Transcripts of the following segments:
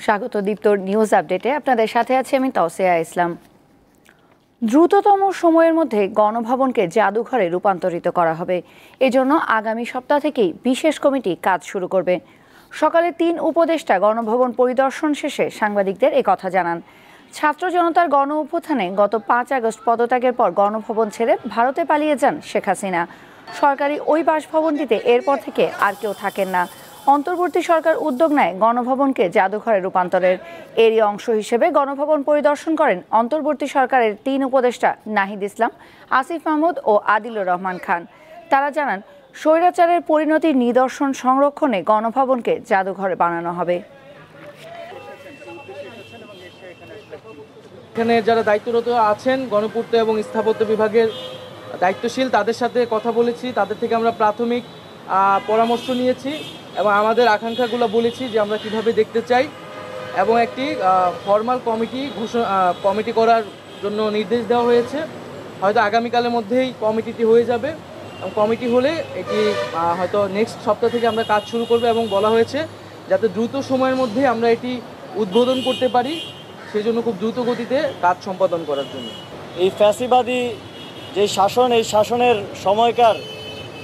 স্বাগত দীপ্তর নিউজ আপডেটে। আপনাদের সাথে আছি আমি তাওসিয়া ইসলাম। দ্রুততম সময়ের মধ্যে গণভবনকে জাদুঘরে রূপান্তরিত করা হবে। এজন্য আগামী সপ্তাহ থেকেই বিশেষ কমিটি কাজ শুরু করবে। সকালে ৩ উপদেষ্টা গণভবন পরিদর্শন শেষে সাংবাদিকদের একথা জানান। ছাত্র জনতার গণ অভ্যুত্থানে গত ৫ আগস্ট পদত্যাগের পর গণভবন ছেড়ে ভারতে পালিয়ে যান শেখ হাসিনা। সরকারি ওই বাসভবনটিতে এরপর থেকে আর কেউ থাকেন না। অন্তর্বর্তী সরকার উদ্যোগ নেয় গণভবনকে জাদুঘরে রূপান্তরের। এরই অংশ হিসেবে গণভবন পরিদর্শন করেন অন্তর্বর্তী সরকারের ৩ উপদেষ্টা নাহিদ ইসলাম, আসিফ মাহমুদ ও আদিলুর রহমান খান। তারা জানান, স্বৈরাচারের পরিণতির নিদর্শন সংরক্ষণে গণভবনকে জাদুঘরে বানানো হবে। এখানে যারা দায়িত্বরত আছেন গণপূর্ত এবং স্থাপত্য বিভাগের দায়িত্বশীল, তাদের সাথে কথা বলেছি। তাদের থেকে আমরা প্রাথমিক পরামর্শ নিয়েছি এবং আমাদের আকাঙ্ক্ষাগুলো বলেছি যে আমরা কিভাবে দেখতে চাই, এবং একটি ফর্মাল কমিটি করার জন্য নির্দেশ দেওয়া হয়েছে। হয়তো আগামীকালের মধ্যেই কমিটিটি হয়ে যাবে, এবং কমিটি হলে এটি হয়তো নেক্সট সপ্তাহ থেকে আমরা কাজ শুরু করব, এবং বলা হয়েছে যাতে দ্রুত সময়ের মধ্যে আমরা এটি উদ্বোধন করতে পারি, সেই জন্য খুব দ্রুত গতিতে কাজ সম্পাদন করার জন্য। এই ফ্যাসিবাদী যে শাসন, এই শাসনের সময়কার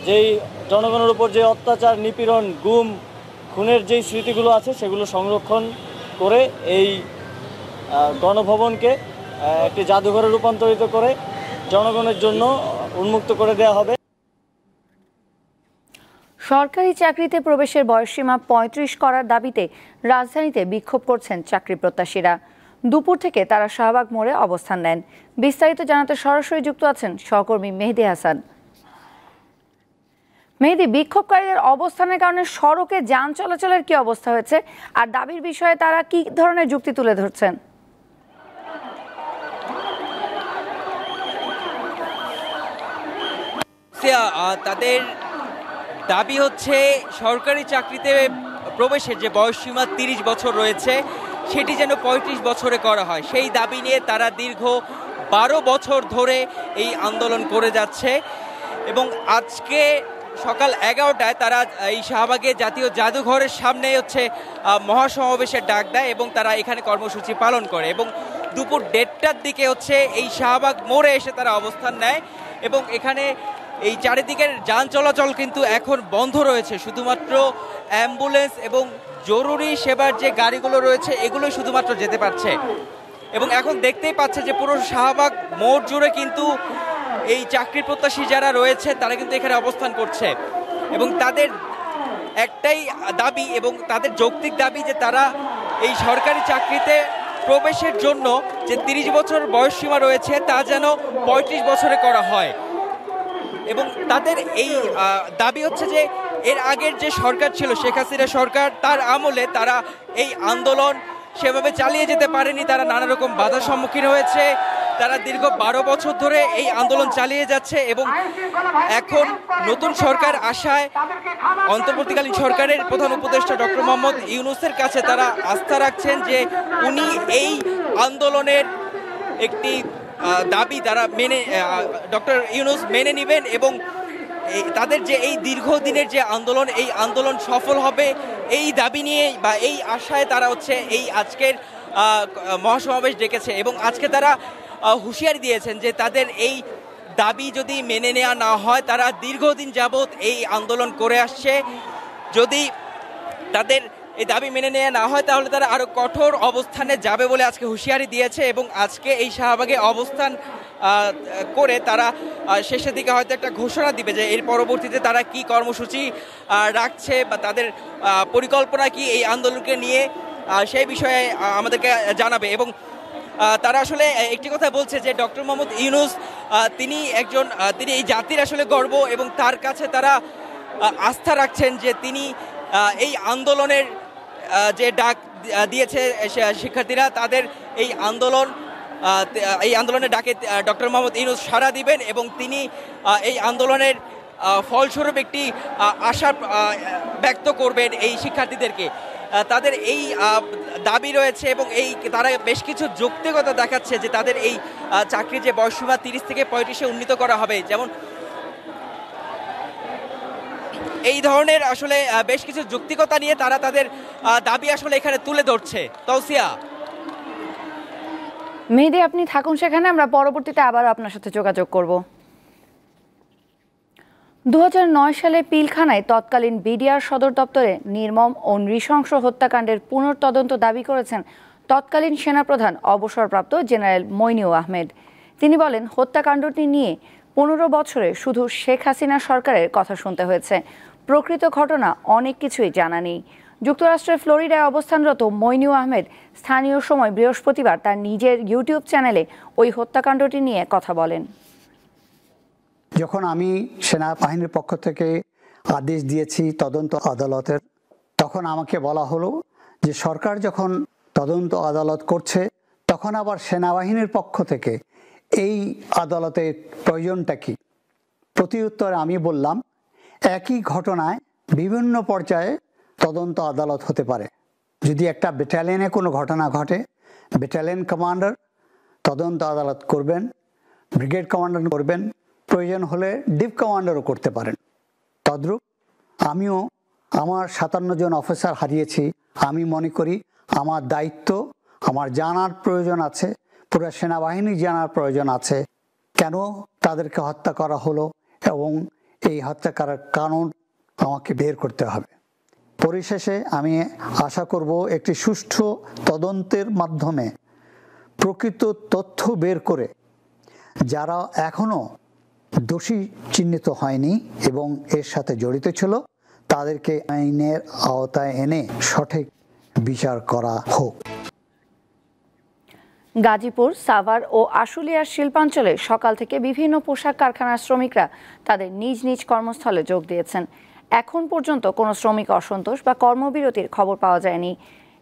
যেই জনগণের উপর যে অত্যাচার, নিপীড়ন, গুম, খুনের যেই স্মৃতিগুলো আছে সেগুলো সংরক্ষণ করে এই গণভবনকে একটি জাদুঘরে রূপান্তরিত করে জনগণের জন্য উন্মুক্ত করে দেওয়া হবে। সরকারি চাকরিতে প্রবেশের বয়সসীমা ৩৫ করার দাবিতে রাজধানীতে বিক্ষোভ করছেন চাকরি প্রত্যাশীরা। দুপুর থেকে তারা শাহবাগ মোড়ে অবস্থান নেন। বিস্তারিত জানাতে সরাসরি যুক্ত আছেন সহকর্মী মেহেদী হাসান। মেহেদী, বিক্ষোভকারীদের অবস্থানের কারণে সড়কে যান চলাচলের কি অবস্থা হয়েছে, আর দাবির বিষয়ে তারা কি ধরনের যুক্তি তুলে ধরছেন? তাদের দাবি হচ্ছে সরকারি চাকরিতে প্রবেশের যে বয়সসীমা ৩০ বছর রয়েছে সেটি যেন ৩৫ বছরে করা হয়। সেই দাবি নিয়ে তারা দীর্ঘ ১২ বছর ধরে এই আন্দোলন করে যাচ্ছে, এবং আজকে সকাল ১১টায় তারা এই শাহবাগে জাতীয় জাদুঘরের সামনে মহাসমাবেশের ডাক দেয়, এবং তারা এখানে কর্মসূচি পালন করে, এবং দুপুর ১:৩০টার দিকে এই শাহবাগ মোড়ে এসে তারা অবস্থান নেয়। এবং এখানে এই চারিদিকের যান চলাচল কিন্তু এখন বন্ধ রয়েছে, শুধুমাত্র অ্যাম্বুলেন্স এবং জরুরি সেবার যে গাড়িগুলো রয়েছে এগুলো শুধুমাত্র যেতে পারছে। এবং এখন দেখতেই পাচ্ছে যে পুরো শাহবাগ মোড় জুড়ে কিন্তু এই চাকরি প্রত্যাশী যারা রয়েছে তারা কিন্তু এখানে অবস্থান করছে, এবং তাদের একটাই দাবি এবং তাদের যৌক্তিক দাবি যে তারা এই সরকারি চাকরিতে প্রবেশের জন্য যে ৩০ বছর বয়সসীমা রয়েছে তা যেন ৩৫ বছরে করা হয়। এবং তাদের এই দাবি হচ্ছে যে এর আগের যে সরকার ছিল শেখ হাসিনা সরকার, তার আমলে তারা এই আন্দোলন সেভাবে চালিয়ে যেতে পারেনি, তারা নানা রকম বাধার সম্মুখীন হয়েছে। তারা দীর্ঘ ১২ বছর ধরে এই আন্দোলন চালিয়ে যাচ্ছে, এবং এখন নতুন সরকার আসায় অন্তর্বর্তীকালীন সরকারের প্রধান উপদেষ্টা ডক্টর মোহাম্মদ ইউনূসের কাছে তারা আস্থা রাখছেন যে উনি এই আন্দোলনের একটি দাবি তারা ডক্টর ইউনূস মেনে নেবেন, এবং তাদের যে এই দীর্ঘদিনের যে আন্দোলন, এই আন্দোলন সফল হবে এই দাবি নিয়ে বা এই আশায় তারা এই আজকের মহাসমাবেশ ডেকেছে। এবং আজকে তারা হুঁশিয়ারি দিয়েছেন যে তাদের এই দাবি যদি মেনে নেওয়া না হয়, তারা দীর্ঘদিন যাবৎ এই আন্দোলন করে আসছে, যদি তাদের এই দাবি মেনে নেওয়া না হয় তাহলে তারা আরো কঠোর অবস্থানে যাবে বলে আজকে হুঁশিয়ারি দিয়েছে। এবং আজকে এই শাহবাগে অবস্থান করে তারা শেষের দিকে হয়তো একটা ঘোষণা দিবে যে এর পরবর্তীতে তারা কি কর্মসূচি রাখছে বা তাদের পরিকল্পনা কি এই আন্দোলনকে নিয়ে, সেই বিষয়ে আমাদেরকে জানাবে। এবং তারা একটি কথা বলছে যে ডক্টর মোহাম্মদ ইউনূস তিনি এই জাতির গর্ব, এবং তার কাছে তারা আস্থা রাখছেন যে তিনি এই আন্দোলনের যে ডাক দিয়েছে শিক্ষার্থীরা, তাদের এই আন্দোলনের ডাকে ডক্টর মোহাম্মদ ইউনূস সাড়া দিবেন, এবং তিনি এই আন্দোলনের ফলস্বরূপ একটি আশা ব্যক্ত করবেন এই শিক্ষার্থীদেরকে। তাদের এই দাবি রয়েছে, এবং তারা বেশ কিছু যৌক্তিকতা দেখাচ্ছে যে তাদের এই চাকরির যে বয়সসীমা ৩০ থেকে ৩৫-এ উন্নীত করা হবে। যেমন এই ধরনের আসলে বেশ কিছু যৌক্তিকতা নিয়ে তারা তাদের দাবি আসলে এখানে তুলে ধরছে। তৌসিয়া, মেহেদী, আপনি থাকুন সেখানে, আমরা পরবর্তীতে আবার আপনার সাথে যোগাযোগ করব। 2009 সালে পিলখানায় তৎকালীন বিডিআর সদর দপ্তরে নির্মম ও নৃশংস হত্যাকাণ্ডের পুনর্তদন্ত দাবি করেছেন তৎকালীন সেনাপ্রধান অবসরপ্রাপ্ত জেনারেল মইনুউ আহমেদ। তিনি বলেন, হত্যাকাণ্ডটি নিয়ে 15 বছরে শুধু শেখ হাসিনা সরকারের কথা শুনতে হয়েছে, প্রকৃত ঘটনা অনেক কিছুই জানা নেই। যুক্তরাষ্ট্রের ফ্লোরিডায় অবস্থানরত মইনুউ আহমেদ স্থানীয় সময় বৃহস্পতিবার তার নিজের ইউটিউব চ্যানেলে ওই হত্যাকাণ্ডটি নিয়ে কথা বলেন। যখন আমি সেনাবাহিনীর পক্ষ থেকে আদেশ দিয়েছি তদন্ত আদালতের, তখন আমাকে বলা হলো যে সরকার যখন তদন্ত আদালত করছে তখন আবার সেনাবাহিনীর পক্ষ থেকে এই আদালতের প্রয়োজনটা কি? প্রতিউত্তরে আমি বললাম, একই ঘটনায় বিভিন্ন পর্যায়ে তদন্ত আদালত হতে পারে। যদি একটা ব্যাটালিয়নে কোনো ঘটনা ঘটে, ব্যাটালিয়ন কমান্ডার তদন্ত আদালত করবেন, ব্রিগেড কমান্ডার করবেন, প্রয়োজন হলে ডিপ কমান্ডারও করতে পারেন। তদ্রূপ আমিও আমার 57 জন অফিসার হারিয়েছি। আমি মনে করি আমার দায়িত্ব, আমার জানার প্রয়োজন আছে, পুরো সেনাবাহিনী জানার প্রয়োজন আছে কেন তাদেরকে হত্যা করা হলো এবং এই হত্যা করার কারণ আমাকে বের করতে হবে। পরিশেষে আমি আশা করব একটি সুষ্ঠু তদন্তের মাধ্যমে প্রকৃত তথ্য বের করে যারা এখনো দোষী চিহ্নিত হয়নি এবং এর সাথে জড়িত ছিল তাদেরকে আইনের আওতায় এনে সঠিক বিচার করা হোক। গাজীপুর, সাভার ও আশুলিয়ার শিল্পাঞ্চলে সকাল থেকে বিভিন্ন পোশাক কারখানার শ্রমিকরা তাদের নিজ নিজ কর্মস্থলে যোগ দিয়েছেন। এখন পর্যন্ত কোনো শ্রমিক অসন্তোষ বা কর্মবিরতির খবর পাওয়া যায়নি।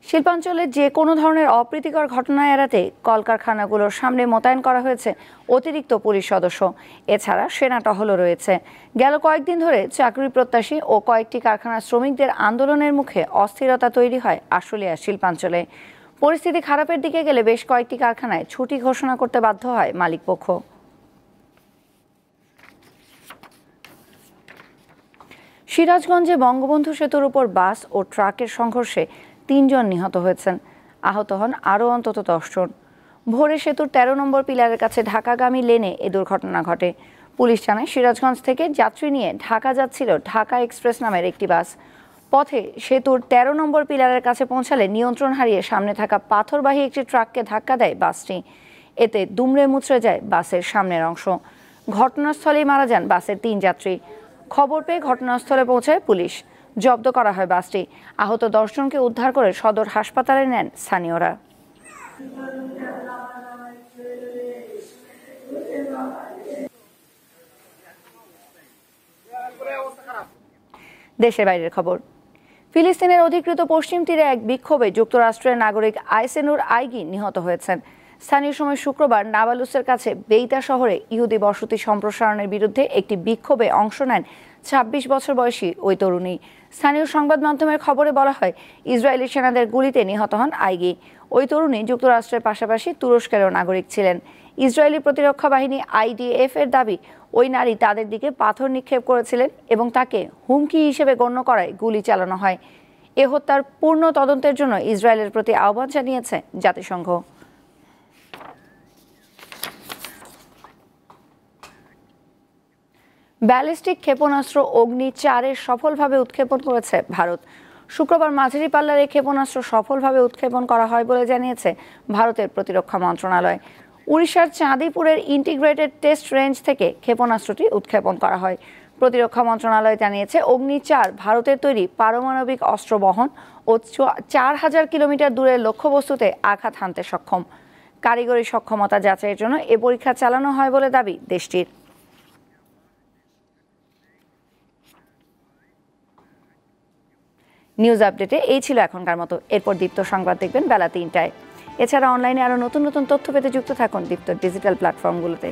শিল্পাঞ্চলে যে কোনো ধরনের অপ্রীতিকর ঘটনা এড়াতে কলকারখানাগুলোর সামনে মোতায়েন করা হয়েছে অতিরিক্ত পুলিশ সদস্য। এছাড়া সেনা টহলও রয়েছে। গেল কয়েকদিন ধরে চাকরি প্রত্যাশী ও কয়েকটি কারখানার শ্রমিকদের আন্দোলনের মুখে অস্থিরতা তৈরি হয় আশুলিয়া শিল্পাঞ্চলে। পরিস্থিতি খারাপের দিকে গেলে বেশ কয়েকটি কারখানায় ছুটি ঘোষণা করতে বাধ্য হয় মালিকপক্ষ। সিরাজগঞ্জে বঙ্গবন্ধু সেতুর উপর বাস ও ট্রাকের সংঘর্ষে 3 জন নিহত হয়েছেন। আহত হন আরও অন্তত 10 জন। ভোরে সেতুর 13 নম্বর পিলারের কাছে ঢাকাগামী লেনে এ দুর্ঘটনা ঘটে। পুলিশ জানায়, সিরাজগঞ্জ থেকে যাত্রী নিয়ে ঢাকা যাচ্ছিল ঢাকা এক্সপ্রেস নামের একটি বাস। পথে সেতুর 13 নম্বর পিলারের কাছে পৌঁছালে নিয়ন্ত্রণ হারিয়ে সামনে থাকা পাথরবাহী একটি ট্রাককে ধাক্কা দেয় বাসটি। এতে দুমড়ে মুচড়ে যায় বাসের সামনের অংশ। ঘটনাস্থলেই মারা যান বাসের 3 যাত্রী। খবর পেয়ে ঘটনাস্থলে পৌঁছায় পুলিশ। জব্দ করা হয় বাসটি। আহত 10 জনকে উদ্ধার করে সদর হাসপাতালে নেন স্থানীয়রা। দেশের বাইরের খবর। ফিলিস্তিনের অধিকৃত পশ্চিম তীরে এক বিক্ষোভে যুক্তরাষ্ট্রের নাগরিক আইসেনুর আইগি নিহত হয়েছেন। স্থানীয় সময় শুক্রবার নাবালুসের কাছে বেইতা শহরে ইহুদি বসতি সম্প্রসারণের বিরুদ্ধে একটি বিক্ষোভে অংশ নেন 26 বছর বয়সী ওই তরুণী। স্থানীয় সংবাদ মাধ্যমের খবরে বলা হয়, ইসরায়েলি সেনাদের গুলিতে নিহত হন আইগি। ওই তরুণী যুক্তরাষ্ট্রের পাশাপাশি তুরস্কেরও নাগরিক ছিলেন। ইসরায়েলি প্রতিরক্ষা বাহিনী IDF এর দাবি, ওই নারী তাদের দিকে পাথর নিক্ষেপ করেছিলেন এবং তাকে হুমকি হিসেবে গণ্য করায় গুলি চালানো হয়। এ হত্যার পূর্ণ তদন্তের জন্য ইসরায়েলের প্রতি আহ্বান জানিয়েছে জাতিসংঘ। ব্যালিস্টিক ক্ষেপণাস্ত্র অগ্নি 4 সফলভাবে উৎক্ষেপণ করেছে ভারত। শুক্রবার মাঝারি পাল্লার এই ক্ষেপণাস্ত্র সফলভাবে উৎক্ষেপণ করা হয় বলে জানিয়েছে ভারতের প্রতিরক্ষা মন্ত্রণালয়। উড়িষ্যার চাঁদিপুরের ইন্টিগ্রেটেড টেস্ট রেঞ্জ থেকে ক্ষেপণাস্ত্রটি উৎক্ষেপণ করা হয়। প্রতিরক্ষা মন্ত্রণালয় জানিয়েছে, অগ্নি 4 ভারতের তৈরি পারমাণবিক অস্ত্র বহন ও 4000 কিলোমিটার দূরের লক্ষ্যবস্তুতে আঘাত হানতে সক্ষম। কারিগরি সক্ষমতা যাচাইয়ের জন্য এ পরীক্ষা চালানো হয় বলে দাবি দেশটির। নিউজ আপডেটে এই ছিল এখনকার মতো। এরপর দীপ্ত সংবাদ দেখবেন বেলা 3টায়। এছাড়া অনলাইনে আরও নতুন নতুন তথ্য পেতে যুক্ত থাকুন দীপ্ত ডিজিটাল প্ল্যাটফর্মগুলোতে।